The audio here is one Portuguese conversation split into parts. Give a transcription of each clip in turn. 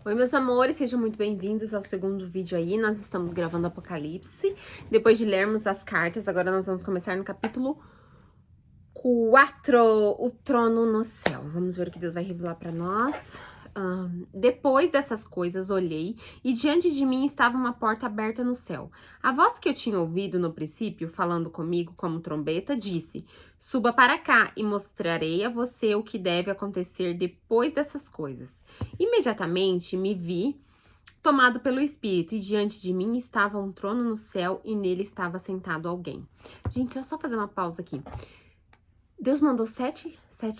Oi, meus amores, sejam muito bem-vindos ao segundo vídeo aí. Nós estamos gravando Apocalipse. Depois de lermos as cartas, agora nós vamos começar no capítulo 4, o trono no céu. Vamos ver o que Deus vai revelar para nós. Depois dessas coisas, olhei, e diante de mim estava uma porta aberta no céu. A voz que eu tinha ouvido no princípio, falando comigo como trombeta, disse: Suba para cá e mostrarei a você o que deve acontecer depois dessas coisas. Imediatamente me vi tomado pelo Espírito, e diante de mim estava um trono no céu, e nele estava sentado alguém. Gente, deixa eu só fazer uma pausa aqui. Deus mandou sete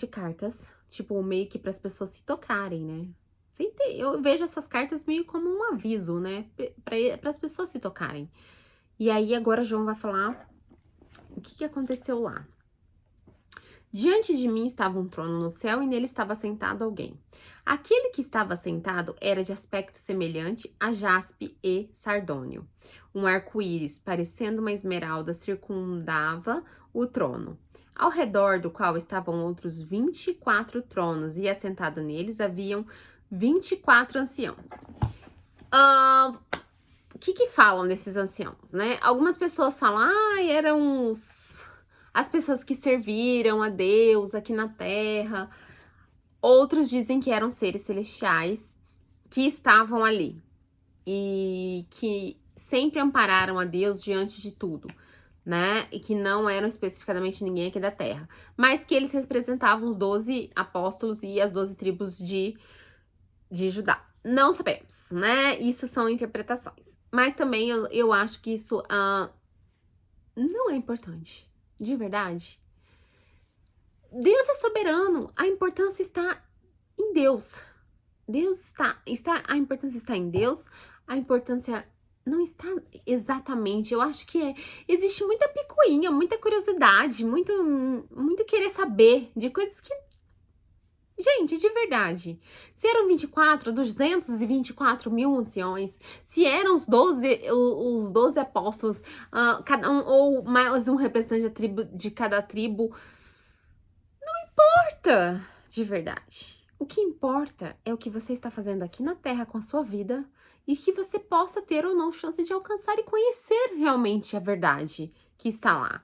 cartas, tipo, meio que para as pessoas se tocarem, né? Eu vejo essas cartas meio como um aviso, né? Para as pessoas se tocarem. E aí, agora João vai falar o que aconteceu lá. Diante de mim estava um trono no céu e nele estava sentado alguém. Aquele que estava sentado era de aspecto semelhante a jaspe e sardônio. Um arco-íris, parecendo uma esmeralda, circundava o trono, ao redor do qual estavam outros 24 tronos, e assentado neles haviam 24 anciãos. O que falam desses anciãos, né? Algumas pessoas falam, eram as pessoas que serviram a Deus aqui na Terra. Outros dizem que eram seres celestiais que estavam ali e que sempre ampararam a Deus diante de tudo, né? E que não eram especificadamente ninguém aqui da Terra, mas que eles representavam os 12 apóstolos e as 12 tribos de Judá. Não sabemos, né? Isso são interpretações. Mas também eu acho que isso não é importante, de verdade. Deus é soberano, a importância está em Deus. A importância está em Deus, a importância não está exatamente. Eu acho que existe muita picuinha, muita curiosidade, muito querer saber de coisas que, gente, de verdade. Se eram 24, 224 mil anciões, se eram os 12 apóstolos, cada um, ou mais um representante de cada tribo, importa de verdade. O que importa é o que você está fazendo aqui na Terra com a sua vida e que você possa ter ou não chance de alcançar e conhecer realmente a verdade que está lá.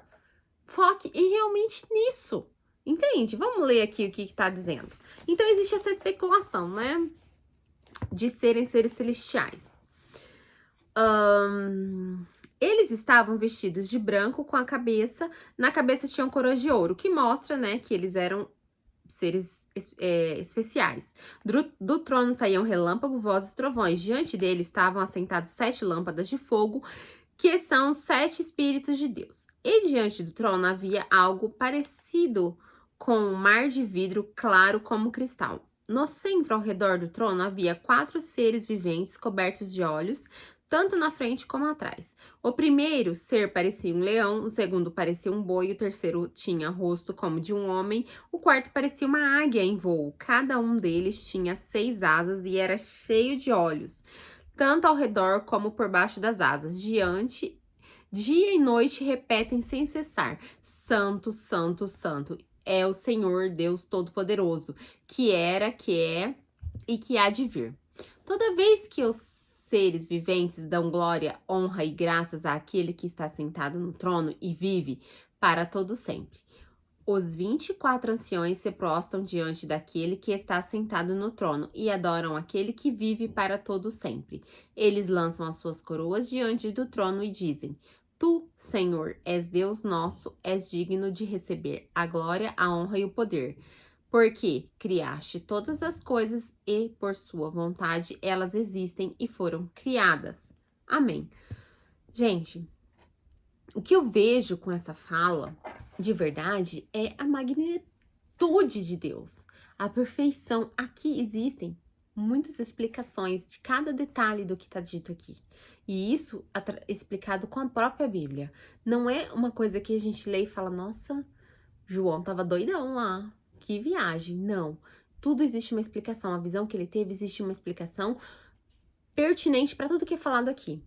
Foque realmente nisso. Entende? Vamos ler aqui o que está dizendo. Então, existe essa especulação, né? De serem seres celestiais. Eles estavam vestidos de branco com a cabeça. Na cabeça tinham coroas de ouro, que mostra, né, que eles eram seres especiais. Do trono saíam relâmpago, vozes, trovões. Diante dele estavam assentados 7 lâmpadas de fogo, que são 7 espíritos de Deus. E diante do trono havia algo parecido com um mar de vidro claro como cristal. No centro, ao redor do trono, havia 4 seres viventes cobertos de olhos, tanto na frente como atrás. O primeiro ser parecia um leão, o segundo parecia um boi, o terceiro tinha rosto como de um homem, o quarto parecia uma águia em voo. Cada um deles tinha 6 asas e era cheio de olhos, tanto ao redor como por baixo das asas. Dia e noite repetem sem cessar: Santo, Santo, Santo é o Senhor Deus Todo-Poderoso, que era, que é e que há de vir. Toda vez que os seres viventes dão glória, honra e graças àquele que está sentado no trono e vive para todo sempre. Os 24 anciões se prostram diante daquele que está sentado no trono e adoram aquele que vive para todo sempre. Eles lançam as suas coroas diante do trono e dizem: Tu, Senhor, és Deus nosso, és digno de receber a glória, a honra e o poder, porque criaste todas as coisas e, por sua vontade, elas existem e foram criadas. Amém. Gente, o que eu vejo com essa fala, de verdade, é a magnitude de Deus, a perfeição. Aqui existem muitas explicações de cada detalhe do que está dito aqui. E isso explicado com a própria Bíblia. Não é uma coisa que a gente lê e fala, nossa, João tava doidão lá, que viagem. Não. Tudo existe uma explicação. A visão que ele teve, existe uma explicação pertinente para tudo que é falado aqui.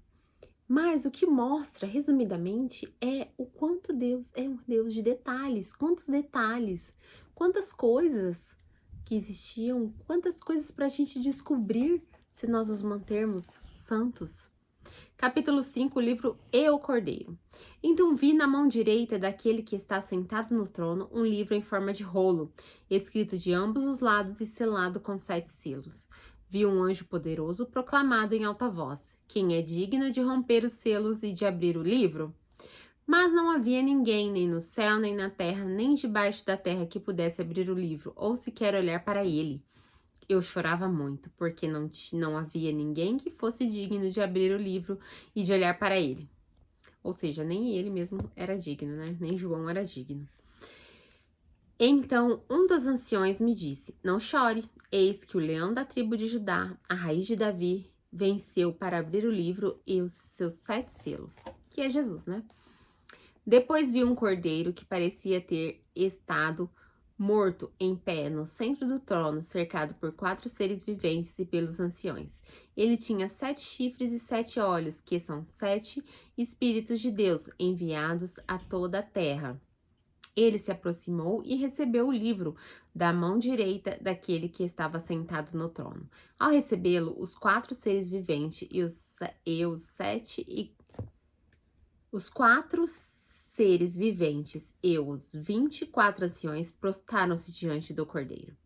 Mas o que mostra, resumidamente, é o quanto Deus é um Deus de detalhes. Quantos detalhes, quantas coisas que existiam, quantas coisas para a gente descobrir se nós os mantermos santos. Capítulo 5, o livro E o Cordeiro. Então vi na mão direita daquele que está sentado no trono um livro em forma de rolo, escrito de ambos os lados e selado com 7 selos. Vi um anjo poderoso proclamado em alta voz: quem é digno de romper os selos e de abrir o livro? Mas não havia ninguém, nem no céu, nem na terra, nem debaixo da terra, que pudesse abrir o livro, ou sequer olhar para ele. Eu chorava muito, porque não havia ninguém que fosse digno de abrir o livro e de olhar para ele. Ou seja, nem ele mesmo era digno, né? Nem João era digno. Então um dos anciões me disse: não chore, eis que o leão da tribo de Judá, a raiz de Davi, venceu para abrir o livro e os seus 7 selos, que é Jesus, né? Depois vi um cordeiro que parecia ter estado morto em pé no centro do trono, cercado por 4 seres viventes e pelos anciões. Ele tinha 7 chifres e 7 olhos, que são 7 Espíritos de Deus enviados a toda a terra. Ele se aproximou e recebeu o livro da mão direita daquele que estava sentado no trono. Ao recebê-lo, os 4 seres viventes os 4 seres viventes e os 24 anciões prostraram-se diante do cordeiro.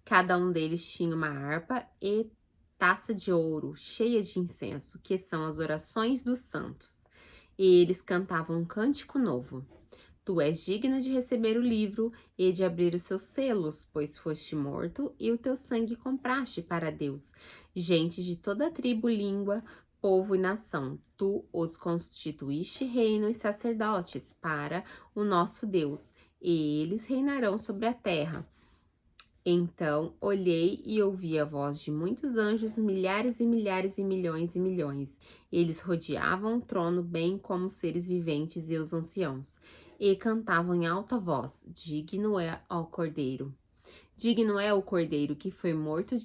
Cada um deles tinha uma harpa e taça de ouro cheia de incenso, que são as orações dos santos. E eles cantavam um cântico novo. Tu és digno de receber o livro e de abrir os seus selos, pois foste morto e o teu sangue compraste para Deus, gente de toda tribo, língua, povo e nação. Tu os constituíste reino e sacerdotes para o nosso Deus, e eles reinarão sobre a terra. Então olhei e ouvi a voz de muitos anjos, milhares e milhares e milhões e milhões. Eles rodeavam o trono, bem como os seres viventes e os anciãos, e cantavam em alta voz: digno é o Cordeiro. Digno é o Cordeiro que foi morto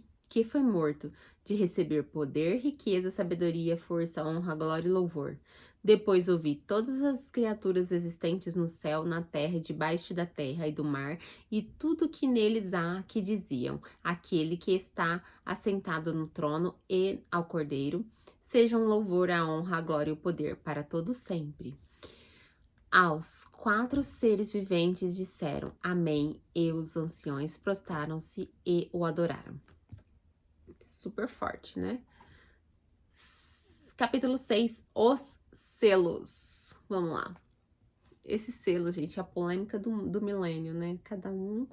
de receber poder, riqueza, sabedoria, força, honra, glória e louvor. Depois ouvi todas as criaturas existentes no céu, na terra, debaixo da terra e do mar, e tudo que neles há, que diziam: aquele que está assentado no trono e ao Cordeiro, sejam louvor, a honra, a glória e o poder para todo sempre. Aos 4 seres viventes disseram amém, e os anciões prostraram-se e o adoraram. Super forte, né? Capítulo 6, os selos. Vamos lá. Esse selo, gente, é a polêmica do milênio, né? Cada um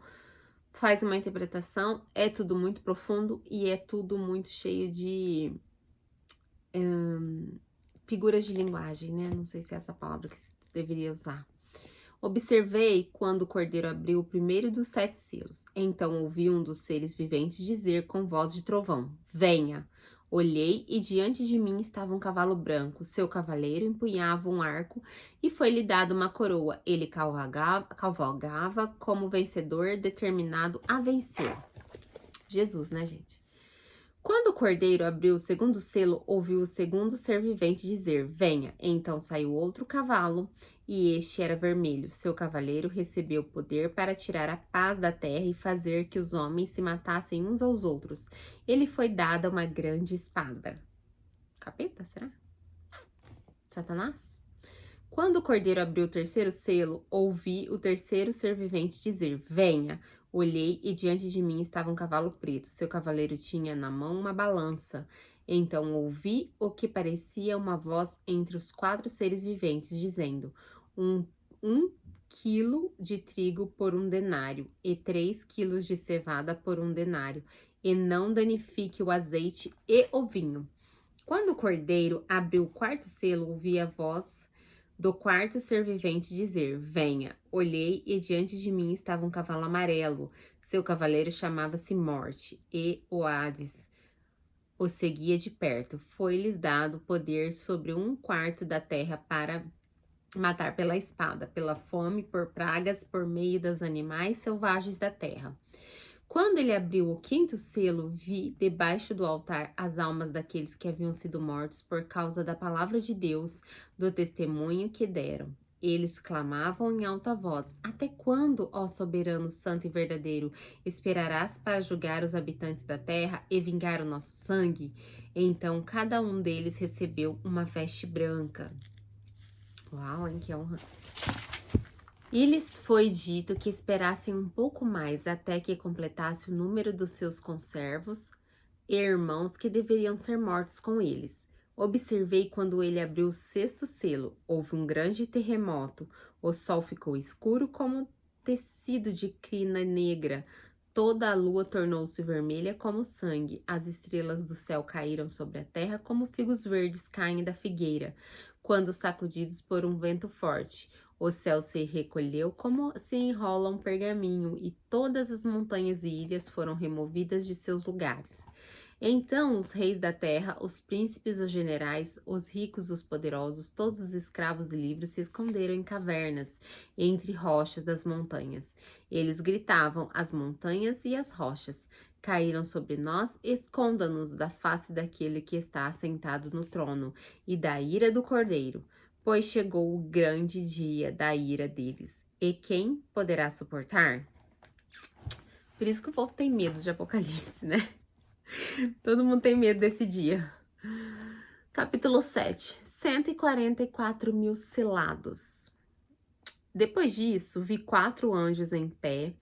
faz uma interpretação, é tudo muito profundo e é tudo muito cheio de figuras de linguagem, né? Não sei se é essa palavra que deveria usar. Observei quando o cordeiro abriu o primeiro dos 7 selos. Então ouvi um dos seres viventes dizer com voz de trovão: venha! Olhei e diante de mim estava um cavalo branco. Seu cavaleiro empunhava um arco e foi-lhe dada uma coroa. Ele cavalgava como vencedor, determinado a vencer. Jesus, né, gente? Quando o cordeiro abriu o segundo selo, ouviu o segundo ser vivente dizer: venha. Então saiu outro cavalo, e este era vermelho. Seu cavaleiro recebeu poder para tirar a paz da terra e fazer que os homens se matassem uns aos outros. Ele foi dada uma grande espada. Capeta, será? Satanás? Quando o cordeiro abriu o terceiro selo, ouvi o terceiro ser vivente dizer: venha. Olhei e diante de mim estava um cavalo preto. Seu cavaleiro tinha na mão uma balança. Então ouvi o que parecia uma voz entre os 4 seres viventes, dizendo: um quilo de trigo por 1 denário, e 3 quilos de cevada por 1 denário, e não danifique o azeite e o vinho. Quando o cordeiro abriu o quarto selo, ouvi a voz do quarto ser vivente dizer: venha. Olhei e diante de mim estava um cavalo amarelo. Seu cavaleiro chamava-se Morte, e o Hades o seguia de perto. Foi-lhes dado poder sobre 1/4 da terra para matar pela espada, pela fome, por pragas, por meio dos animais selvagens da terra. Quando ele abriu o quinto selo, vi debaixo do altar as almas daqueles que haviam sido mortos por causa da palavra de Deus, do testemunho que deram. Eles clamavam em alta voz: até quando, ó soberano, santo e verdadeiro, esperarás para julgar os habitantes da terra e vingar o nosso sangue? Então cada um deles recebeu uma veste branca. Uau, hein, que honra! E lhes foi dito que esperassem um pouco mais até que completasse o número dos seus conservos e irmãos que deveriam ser mortos com eles. Observei quando ele abriu o sexto selo. Houve um grande terremoto. O sol ficou escuro como tecido de crina negra. Toda a lua tornou-se vermelha como sangue. As estrelas do céu caíram sobre a terra como figos verdes caem da figueira, quando sacudidos por um vento forte. O céu se recolheu como se enrola um pergaminho, e todas as montanhas e ilhas foram removidas de seus lugares. Então os reis da terra, os príncipes, os generais, os ricos, os poderosos, todos os escravos e livres se esconderam em cavernas, entre rochas das montanhas. Eles gritavam: as montanhas e as rochas caíram sobre nós, esconda-nos da face daquele que está assentado no trono e da ira do Cordeiro. Pois chegou o grande dia da ira deles. E quem poderá suportar? Por isso que o povo tem medo de Apocalipse, né? Todo mundo tem medo desse dia. Capítulo 7. 144 mil selados. Depois disso, vi 4 anjos em pé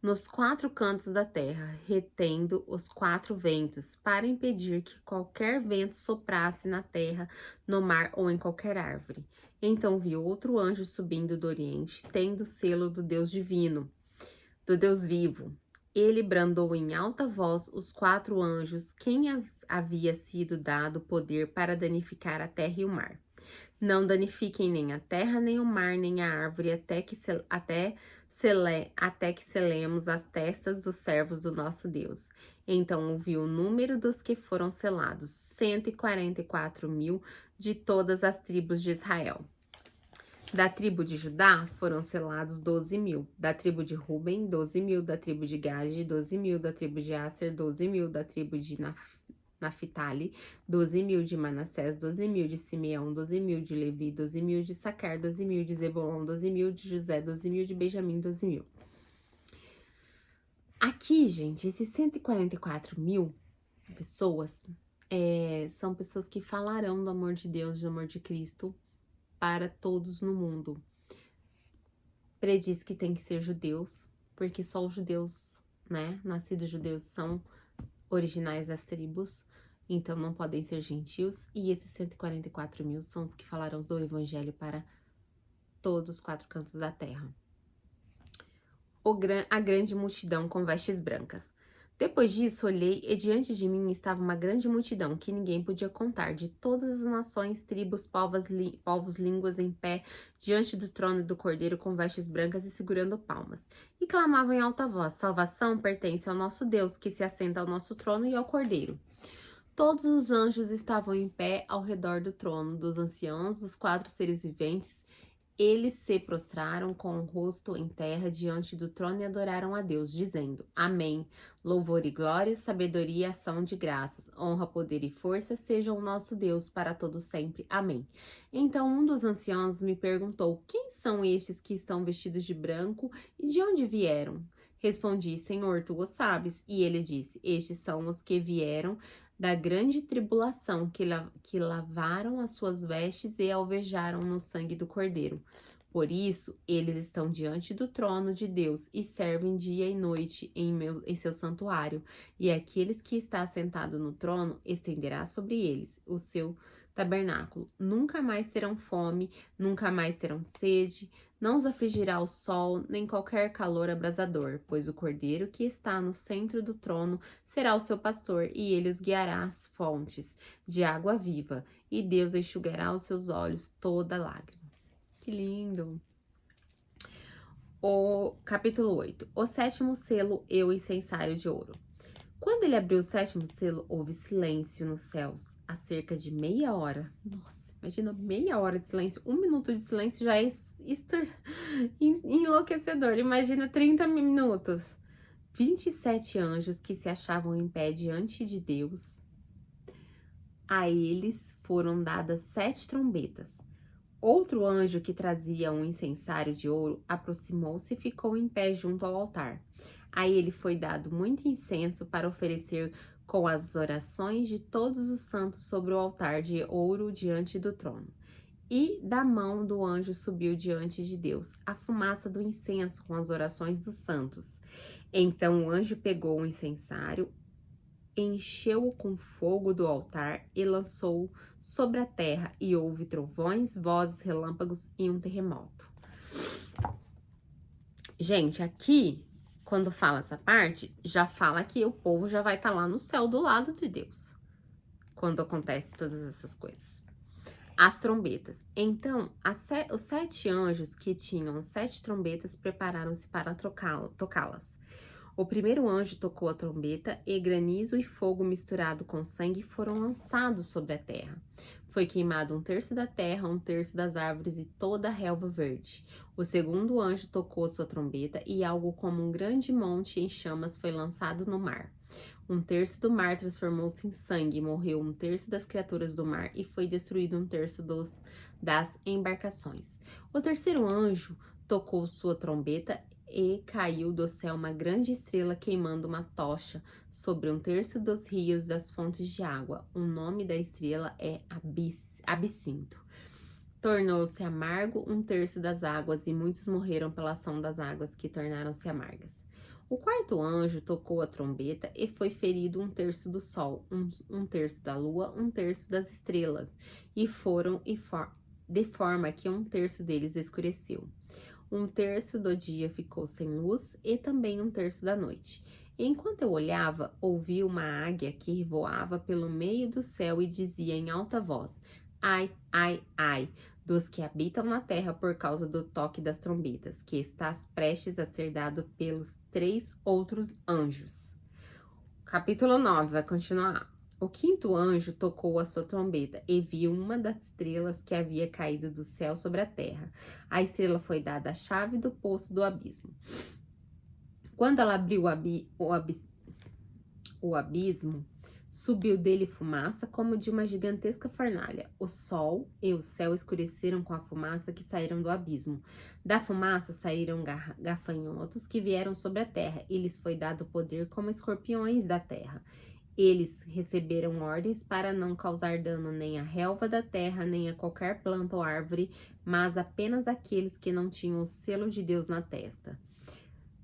nos 4 cantos da terra, retendo os 4 ventos, para impedir que qualquer vento soprasse na terra, no mar ou em qualquer árvore. Então vi outro anjo subindo do oriente, tendo o selo do Deus divino, do Deus vivo. Ele brandou em alta voz os 4 anjos, quem havia sido dado poder para danificar a terra e o mar. Não danifiquem nem a terra, nem o mar, nem a árvore, até que selemos as testas dos servos do nosso Deus. Então ouvi o número dos que foram selados, 144 mil de todas as tribos de Israel. Da tribo de Judá foram selados 12 mil, da tribo de Ruben, 12 mil, da tribo de Gade, 12 mil, da tribo de Aser, 12 mil, da tribo de Naphtali, 12 mil de Manassés, 12 mil de Simeão, 12 mil de Levi, 12 mil de Sacar, 12 mil de Zebulon, 12 mil de José, 12 mil de Benjamim, 12 mil. Aqui, gente, esses 144 mil pessoas são pessoas que falarão do amor de Deus, do amor de Cristo para todos no mundo. Prediz que tem que ser judeus, porque só os judeus, né, nascidos judeus, são originais das tribos, então não podem ser gentios, e esses 144 mil são os que falarão do evangelho para todos os 4 cantos da terra. A grande multidão com vestes brancas. Depois disso, olhei, e diante de mim estava uma grande multidão que ninguém podia contar, de todas as nações, tribos, povos, línguas, em pé, diante do trono do Cordeiro, com vestes brancas e segurando palmas. E clamavam em alta voz: salvação pertence ao nosso Deus, que se assenta ao nosso trono e ao Cordeiro. Todos os anjos estavam em pé ao redor do trono, dos anciãos, dos 4 seres viventes. Eles se prostraram com o rosto em terra diante do trono e adoraram a Deus, dizendo: Amém. Louvor e glória, sabedoria e ação de graças, honra, poder e força sejam o nosso Deus para todo sempre. Amém. Então um dos anciãos me perguntou: quem são estes que estão vestidos de branco e de onde vieram? Respondi: Senhor, tu o sabes. E ele disse: estes são os que vieram da grande tribulação, que lavaram as suas vestes e alvejaram no sangue do Cordeiro. Por isso, eles estão diante do trono de Deus e servem dia e noite em seu santuário. E aqueles que está sentado no trono estenderá sobre eles o seu tabernáculo. Nunca mais terão fome, nunca mais terão sede, não os afligirá o sol, nem qualquer calor abrasador, pois o Cordeiro que está no centro do trono será o seu pastor, e ele os guiará às fontes de água viva, e Deus enxugará os seus olhos toda lágrima. Que lindo! O capítulo 8. O 7º selo e o incensário de ouro. Quando ele abriu o 7º selo, houve silêncio nos céus, há cerca de meia hora. Nossa, imagina meia hora de silêncio. 1 minuto de silêncio já é enlouquecedor. Imagina 30 minutos. 27 anjos que se achavam em pé diante de Deus. A eles foram dadas 7 trombetas. Outro anjo que trazia um incensário de ouro aproximou-se e ficou em pé junto ao altar. A ele foi dado muito incenso para oferecer com as orações de todos os santos sobre o altar de ouro diante do trono. E da mão do anjo subiu diante de Deus a fumaça do incenso com as orações dos santos. Então o anjo pegou o incensário, encheu-o com fogo do altar e lançou-o sobre a terra, e houve trovões, vozes, relâmpagos e um terremoto. Gente, aqui, quando fala essa parte, já fala que o povo já vai estar lá no céu do lado de Deus, quando acontece todas essas coisas. As trombetas. Então, os 7 anjos que tinham 7 trombetas prepararam-se para tocá-las. O primeiro anjo tocou a trombeta e granizo e fogo misturado com sangue foram lançados sobre a terra. Foi queimado 1/3 da terra, 1/3 das árvores e toda a relva verde. O segundo anjo tocou sua trombeta e algo como um grande monte em chamas foi lançado no mar. 1/3 do mar transformou-se em sangue, morreu 1/3 das criaturas do mar e foi destruído 1/3 das embarcações. O terceiro anjo tocou sua trombeta e caiu do céu uma grande estrela queimando uma tocha sobre 1/3 dos rios das fontes de água. O nome da estrela é Absinto. Tornou-se amargo 1/3 das águas e muitos morreram pela ação das águas que tornaram-se amargas. O quarto anjo tocou a trombeta e foi ferido 1/3 do sol, 1/3 da lua, 1/3 das estrelas, e foram de forma que 1/3 deles escureceu. 1/3 do dia ficou sem luz e também 1/3 da noite. Enquanto eu olhava, ouvi uma águia que voava pelo meio do céu e dizia em alta voz: ai, ai, ai, dos que habitam na terra por causa do toque das trombetas, que estás prestes a ser dado pelos 3 outros anjos. Capítulo 9, vai continuar. O quinto anjo tocou a sua trombeta e viu uma das estrelas que havia caído do céu sobre a terra. A estrela foi dada a chave do poço do abismo. Quando ela abriu o abismo, subiu dele fumaça como de uma gigantesca fornalha. O sol e o céu escureceram com a fumaça que saíram do abismo. Da fumaça saíram gafanhotos que vieram sobre a terra, e lhes foi dado poder como escorpiões da terra. Eles receberam ordens para não causar dano nem à relva da terra, nem a qualquer planta ou árvore, mas apenas àqueles que não tinham o selo de Deus na testa.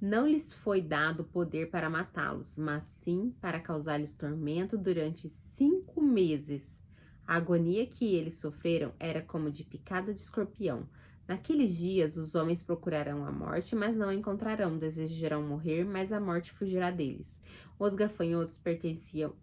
Não lhes foi dado poder para matá-los, mas sim para causar-lhes tormento durante 5 meses. A agonia que eles sofreram era como de picada de escorpião. Naqueles dias, os homens procurarão a morte, mas não a encontrarão. Desejarão morrer, mas a morte fugirá deles. Os gafanhotos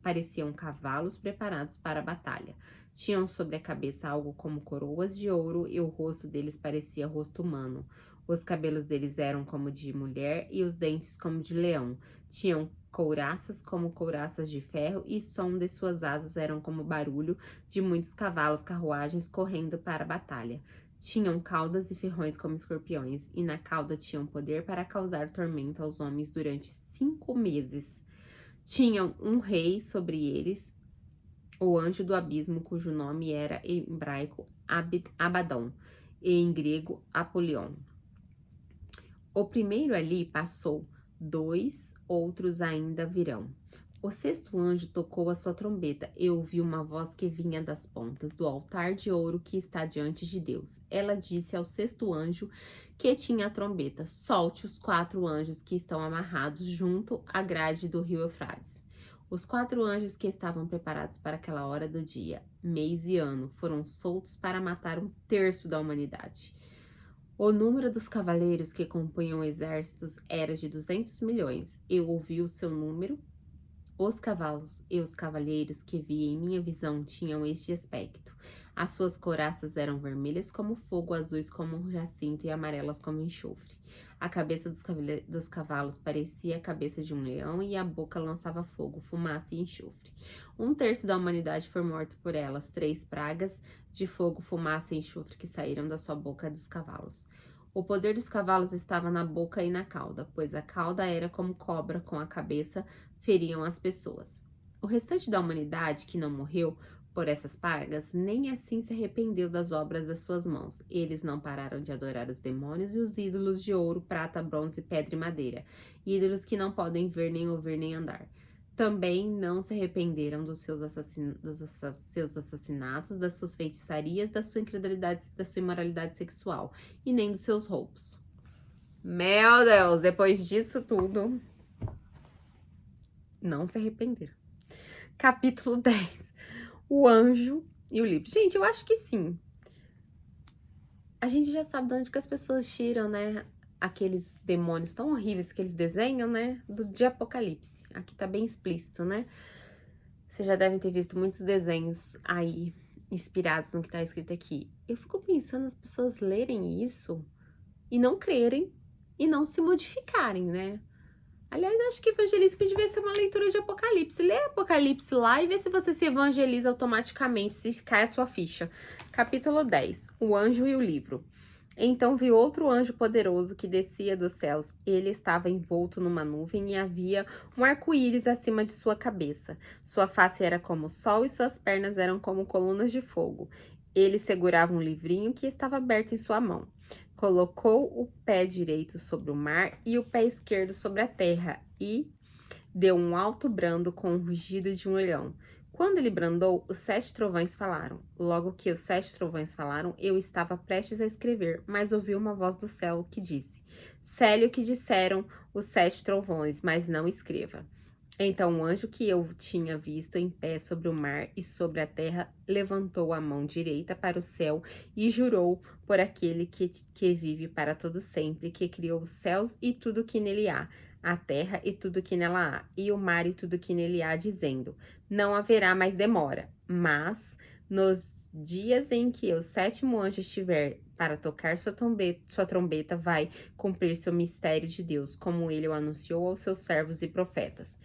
pareciam cavalos preparados para a batalha. Tinham sobre a cabeça algo como coroas de ouro e o rosto deles parecia rosto humano. Os cabelos deles eram como de mulher e os dentes como de leão. Tinham couraças como couraças de ferro e som de suas asas eram como barulho de muitos cavalos, carruagens correndo para a batalha. Tinham caudas e ferrões como escorpiões, e na cauda tinham poder para causar tormento aos homens durante 5 meses. Tinham um rei sobre eles, o anjo do abismo, cujo nome era em hebraico Abaddon e em grego Apolion. O primeiro ali passou, 2 outros ainda virão. O sexto anjo tocou a sua trombeta e ouviu uma voz que vinha das pontas do altar de ouro que está diante de Deus. Ela disse ao sexto anjo que tinha a trombeta: solte os 4 anjos que estão amarrados junto à grade do rio Eufrates. Os 4 anjos que estavam preparados para aquela hora do dia, mês e ano foram soltos para matar 1/3 da humanidade. O número dos cavaleiros que compunham exércitos era de 200 milhões. Eu ouvi o seu número. Os cavalos e os cavaleiros que vi em minha visão tinham este aspecto. As suas couraças eram vermelhas como fogo, azuis como um jacinto e amarelas como enxofre. A cabeça dos cavalos parecia a cabeça de um leão e a boca lançava fogo, fumaça e enxofre. 1/3 da humanidade foi morto por elas, 3 pragas de fogo, fumaça e enxofre que saíram da sua boca dos cavalos. O poder dos cavalos estava na boca e na cauda, pois a cauda era como cobra, com a cabeça feriam as pessoas. O restante da humanidade que não morreu por essas pragas, nem assim se arrependeu das obras das suas mãos. Eles não pararam de adorar os demônios e os ídolos de ouro, prata, bronze, pedra e madeira, ídolos que não podem ver, nem ouvir, nem andar. Também não se arrependeram dos seus assassinatos, das suas feitiçarias, da sua incredulidade, da sua imoralidade sexual, e nem dos seus roubos. Meu Deus, depois disso tudo, não se arrependeram. Capítulo 10. O anjo e o livro. Gente, eu acho que sim. A gente já sabe de onde que as pessoas tiram, né? Aqueles demônios tão horríveis que eles desenham, né? De Apocalipse. Aqui tá bem explícito, né? Vocês já devem ter visto muitos desenhos aí, inspirados no que tá escrito aqui. Eu fico pensando as pessoas lerem isso e não crerem e não se modificarem, né? Aliás, acho que evangelismo devia ser uma leitura de Apocalipse. Lê Apocalipse lá e vê se você se evangeliza automaticamente, se cai a sua ficha. Capítulo 10. O anjo e o livro. Então vi outro anjo poderoso que descia dos céus. Ele estava envolto numa nuvem e havia um arco-íris acima de sua cabeça. Sua face era como o sol e suas pernas eram como colunas de fogo. Ele segurava um livrinho que estava aberto em sua mão. Colocou o pé direito sobre o mar e o pé esquerdo sobre a terra e deu um alto brando com o rugido de um leão. Quando ele brandou, os 7 trovões falaram. Logo que os 7 trovões falaram, eu estava prestes a escrever, mas ouvi uma voz do céu que disse: Cele o que disseram os 7 trovões, mas não escreva. Então o anjo que eu tinha visto em pé sobre o mar e sobre a terra levantou a mão direita para o céu e jurou por aquele que vive para todo sempre, que criou os céus e tudo que nele há, a terra e tudo que nela há, e o mar e tudo que nele há, dizendo: não haverá mais demora, mas nos dias em que o 7º anjo estiver para tocar sua trombeta, vai cumprir-se o mistério de Deus, como ele o anunciou aos seus servos e profetas.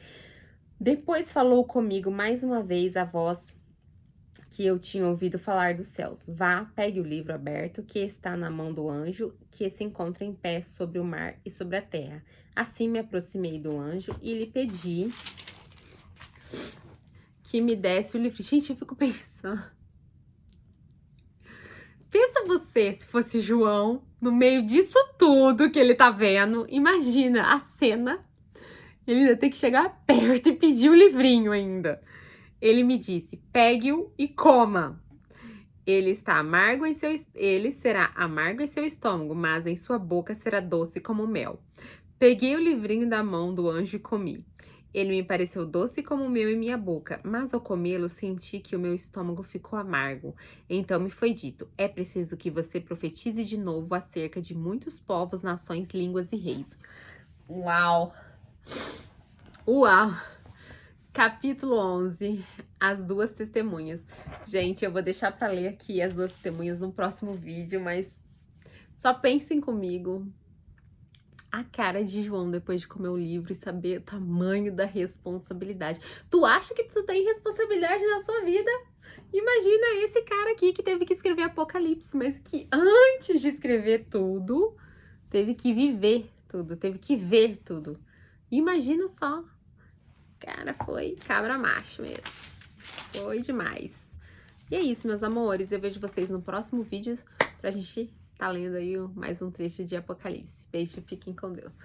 Depois falou comigo mais uma vez a voz que eu tinha ouvido falar dos céus. Vá, pegue o livro aberto que está na mão do anjo que se encontra em pé sobre o mar e sobre a terra. Assim me aproximei do anjo e lhe pedi que me desse o livro. Gente, eu fico pensando. Pensa você se fosse João, no meio disso tudo que ele tá vendo. Imagina a cena. Ele ainda tem que chegar perto e pedir o livrinho ainda. Ele me disse: pegue-o e coma. Ele será amargo em seu estômago, mas em sua boca será doce como mel. Peguei o livrinho da mão do anjo e comi. Ele me pareceu doce como o mel em minha boca, mas ao comê-lo senti que o meu estômago ficou amargo. Então me foi dito: é preciso que você profetize de novo acerca de muitos povos, nações, línguas e reis. Uau! Uau! Capítulo 11, as duas testemunhas. Gente, eu vou deixar para ler aqui as duas testemunhas no próximo vídeo, mas só pensem comigo a cara de João depois de comer o livro e saber o tamanho da responsabilidade. Tu acha que tu tem responsabilidade na sua vida? Imagina esse cara aqui que teve que escrever Apocalipse, mas que antes de escrever tudo, teve que viver tudo, teve que ver tudo. Imagina só. Cara, foi cabra macho mesmo. Foi demais. E é isso, meus amores. Eu vejo vocês no próximo vídeo pra gente tá lendo aí mais um trecho de Apocalipse. Beijo, fiquem com Deus.